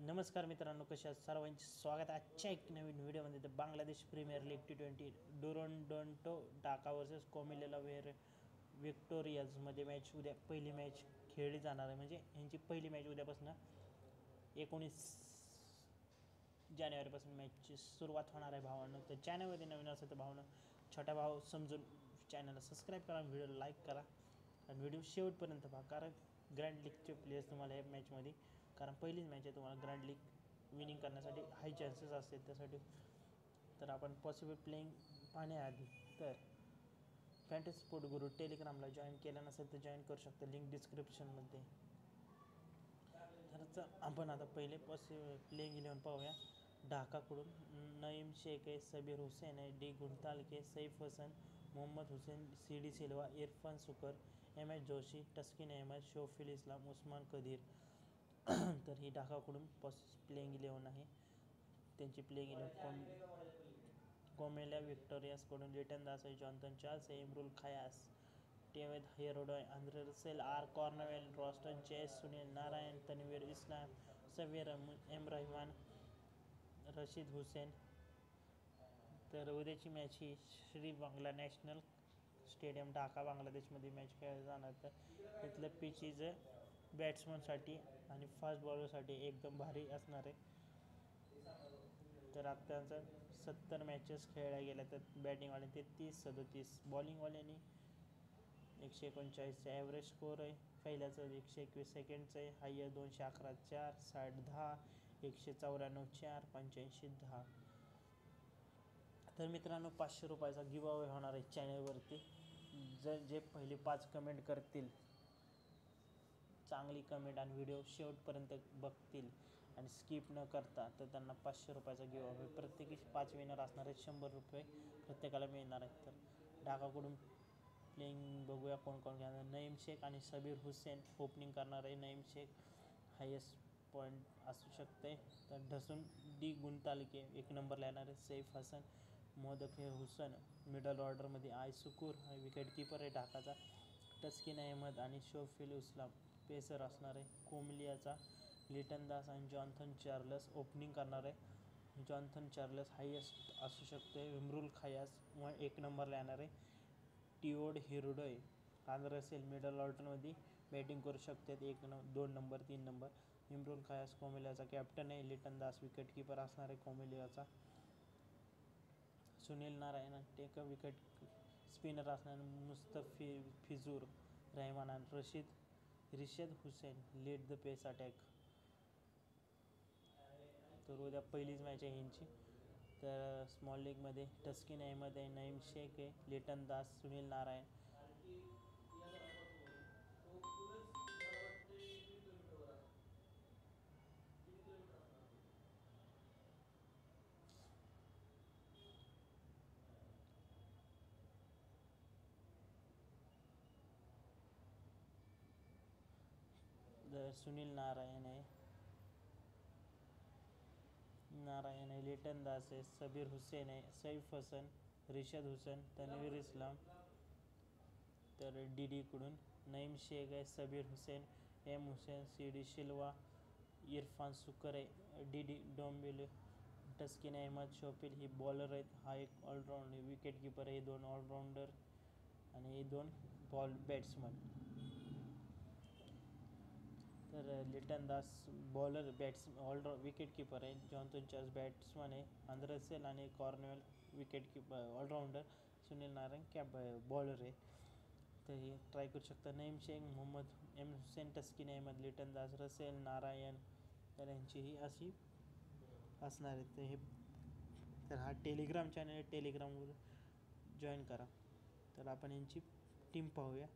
नमस्कार मित्रांनो, कशा आहात? सर्वांचे स्वागत आहे आजच्या एक नवीन व्हिडिओमध्ये. तर Bangladesh Premier League T20 Durdanto Dhaka versus Comilla विक्टोरियाजमध्ये मॅच उद्या पहिली मॅच खेळली जाणार आहे. म्हणजे यांची पहिली मॅच उद्यापासून 19 जानेवारीपासून मॅचची सुरुवात होणार आहे भावांनो. तर चॅनलमध्ये नवीन असेल तर भावांनो, छोटा भाव समजून चॅनलला सबस्क्राईब करा, व्हिडिओ लाईक करा आणि व्हिडिओ शेवटपर्यंत पहा. कारण ग्रँड लीगचे प्लेयर्स तुम्हाला या मॅचमध्ये, कारण पहिलीच मॅच आहे, तुम्हाला ग्रँड लीग विनिंग करण्यासाठी हाय चान्सेस असतील. त्यासाठी तर आपण पॉसिबल प्लेइंग पाहण्याआधी तर फॅन्टसी स्पोर्ट गुरु टेलिग्रामला जॉईन केलं नसेल तर जॉईन करू शकता, लिंक डिस्क्रिप्शनमध्ये. तर आपण आता पहिले पॉसिबल प्लेइंग 11 पाहूया. ढाकाकडून नईम शेख आहे, सबीर हुसेन आहे, D Gunathilaka, Saif Hassan, Mohammad Hossain, C D Silva, Irfan Sukkur, M S Joshi, Taskin Ahmed, Shoriful Islam, Usman Qadir. तर ही ढाकाकडून प्लेइंग 11 आहे. त्यांची प्लेइंग 11 कोमेल्या विक्टोरियासकडून लिटन दास आहे, जॉन्थन चार्ल्स आहे, Imrul Kayes, Towhid Hridoy, Andre Russell, R Cornwall, Roston Chase, Sunil Narine, Tanveer Islam, Sabbir M Rahman, Rishad Hossain. तर उद्याची मॅच ही श्री बांगला नॅशनल स्टेडियम ढाका बांगलादेशमध्ये मॅच खेळली जाणार. तर इथलं पिच इज बॅट्समनसाठी आणि फास्ट बॉलरसाठी एकदम भारी असणार आहे. तर आत्ताचं 70 मॅचेस खेळल्या गेल्या, तर बॅटिंगवाले ते 30-37, बॉलिंगवाल्यांनी 139चा ॲव्हरेज स्कोअर आहे. पहिल्याचं 121 सेकंडचं आहे, हायर 211 4, 60 10, 194 4, 85 10. तर मित्रांनो, 500 रुपयाचा गिव अवे होणार आहे चॅनलवरती. जे पहिले 5 कमेंट करतील, चांगली कमेंट आणि व्हिडिओ शेवटपर्यंत बघतील आणि स्किप न करता, तर त्यांना 500 रुपयाचा गिव अवे. प्रत्येकी 5 विनर असणार आहेत, 100 रुपये प्रत्येकाला मिळणार आहेत. तर ढाकाकडून प्लेइंग बघूया कोण कोण घेणार. नईम शेख आणि सबीर हुसेन ओपनिंग करणार आहे. नईम शेख हायेस्ट पॉईंट असू शकते. तर ढसून डी गुंतालके 1 नंबरला येणार आहे. सैफ हसन, मोहम्मद हुसन मिडल ऑर्डरमध्ये, आय सुकूर हा विकेट कीपर आहे ढाकाचा, टस्किन अहमद आणि शोफिल इस्लाम पेसर असणार आहे. कोमलियाचा लिटन दास आणि जॉन्थन चार्ल्स ओपनिंग करणार आहे. जॉन्थन चार्ल्स हायेस्ट असू शकते. इम्रुल खयास 1 नंबरला येणार आहे. Towhid Hridoy, Andre Russell middle ऑर्डरमध्ये बॅटिंग करू शकतात. 2 नंबर 3 नंबर. इम्रुल खयास कोमलियाचा कॅप्टन आहे. लिटन दास विकेट कीपर असणार आहे कोमलियाचा. Sunil Narine take wicket spinner असणार. मुस्तफिजुर रहमान आणि Rishad Hossain lead the pace attack. तर उद्या पहिलीच मॅच आहे यांची. तर स्मॉल लीगमध्ये टस्किन अहमद आहे, नईम शेख आहे, लिटन दास, सुनील नारायण. सुनील नारायण आहे, लिटन दास आहे, सबीर हुसेन आहे, सैफ हसन, रिशद हुसेन, तनवीर इस्लाम. तर कडून नईम शेख आहे, Sabbir Hossain, M Hossain, C D Silva, Irfan Sukkur आहे, डी डोंबिले, टस्किन अहमद, शोफिल ही बॉलर आहेत. हा एक ऑलराऊंड विकेट कीपर आहे. 2 ऑलराऊंडर आणि 2 बॅट्समन. तर Liton Das bowler wicket keeper आहे. जॉन्थन चार्ल्स बॅट्समन आहे. आंद्रे रसेल आणि Cornwall wicket keeper all rounder. Sunil Narine bowler आहे. तर हे ट्राय करू शकता. नईम शेख, मोहम्मद एम हुसेन, टस्किन अहमद, लिटन दास, रसेल, नारायण, तर यांचीही अशी असणार आहे. तर हा टेलिग्राम चॅनल आहे, टेलिग्रामवर जॉईन करा. तर आपण यांची टीम पाहूया,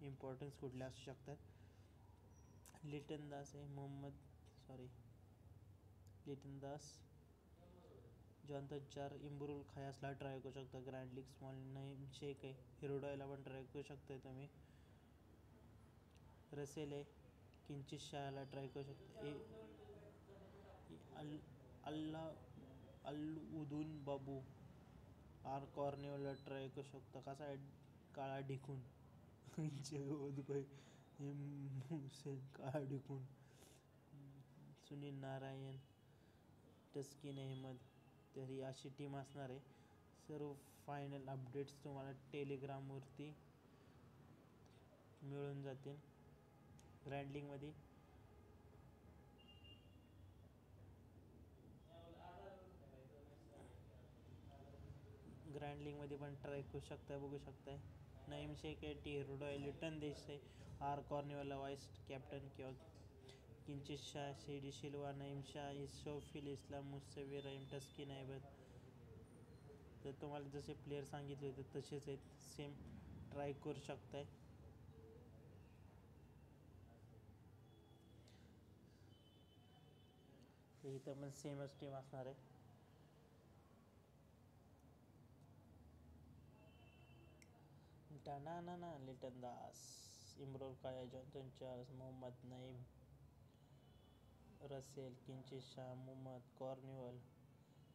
इम्पॉर्टन्स कुठले असू शकतात. लिटन दास आहे, लिटन दास, जॉन्थन चार, इम्रुल खयासला ट्राय करू शकता grand league small. Naim Sheikh आहे, हिरोडॉयला पण ट्राय करू शकता तुम्ही. रसेल आहे, किंचित शाहला ट्राय करू शकता. अल्लाउद्दीन बाबू आर कॉर्नेवलला ट्राय करू शकता. कसा आहे, काळा ढिकून हुसेन काळा ढिकून. सुनील नारायण, तस्किन अहमद. तर ही अशी टीम असणार आहे. सर्व फायनल अपडेट्स तुम्हाला टेलिग्रामवरती मिळून जातील. ग्रँडलिंगमध्ये पण ट्राय करू शकताय, बघू शकताय. नईम शेख आहे, टी हिरोडॉय, लिटन देसाई, आर कॉर्निवाला वाईस कॅप्टन किंवा किंचित शाह, सीडी सिल्वा, नईम शाह, शौफिल इस्लाम, मुस्तफिज रहीम, तस्किन अहमद. तर तुम्हाला जसे प्लेयर सांगितले होते तसेच आहेत, सेम ट्राय करू शकताय. इथं पण सेमच टीम असणार आहे. टाना Lytton Das, Imrul Kayes, Johnson Charles, Mohammad Naim, Russell, Kinchit Shah, Mohammad Cornwall,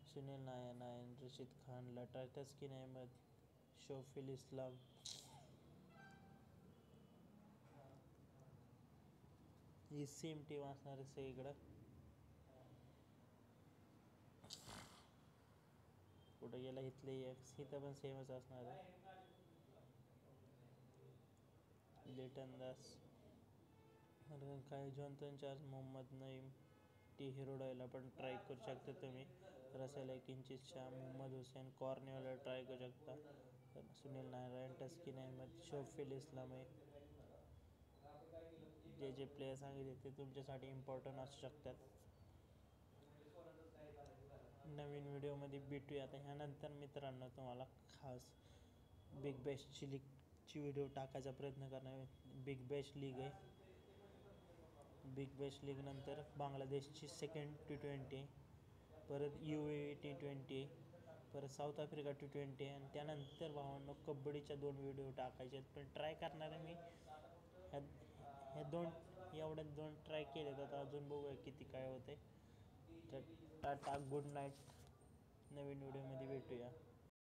Sunil Narine, Rashid Khan, लटार, तस्किन अहमद, शौफिल इस्लाम. ही सेम टीम असणार आहे सगळीकडं. कुठं गेला इथले इथं पण सेमच असणार आहे. लिटन दास, काय Johnson Charles, Mohammad Naim, T हिरोडॉयला पण ट्राय करू शकता तुम्ही. रसेल आहे, किंचित शाह, मोहम्मद हुसेन, कॉर्निवलला ट्राय करू शकता. सुनील नारायण, तस्किन अहमद, शौफिल इस्लाम आहे. जे प्लेयर सांगितले ते तुमच्यासाठी इम्पॉर्टंट असू शकतात. नवीन व्हिडिओमध्ये भेटूया. आता ह्यानंतर मित्रांनो तुम्हाला खास बिग बॅशची लीगची व्हिडिओ टाकायचा प्रयत्न करणार. बिग बॅश लीग आहे. बिग बॅश लीग नंतर बांगलादेशची सेकंड T20 आहे, परत UAE T20 आहे, परत साऊथ आफ्रिका T20 आहे. आणि त्यानंतर भावांनो कबड्डीच्या 2 व्हिडिओ टाकायचे आहेत. पण ट्राय करणार आहे मी एवढ्या 2 ट्राय केले तर आता अजून बघूया किती काय होते. तर टाटा, गुड नाईट. नवीन व्हिडिओमध्ये भेटूया.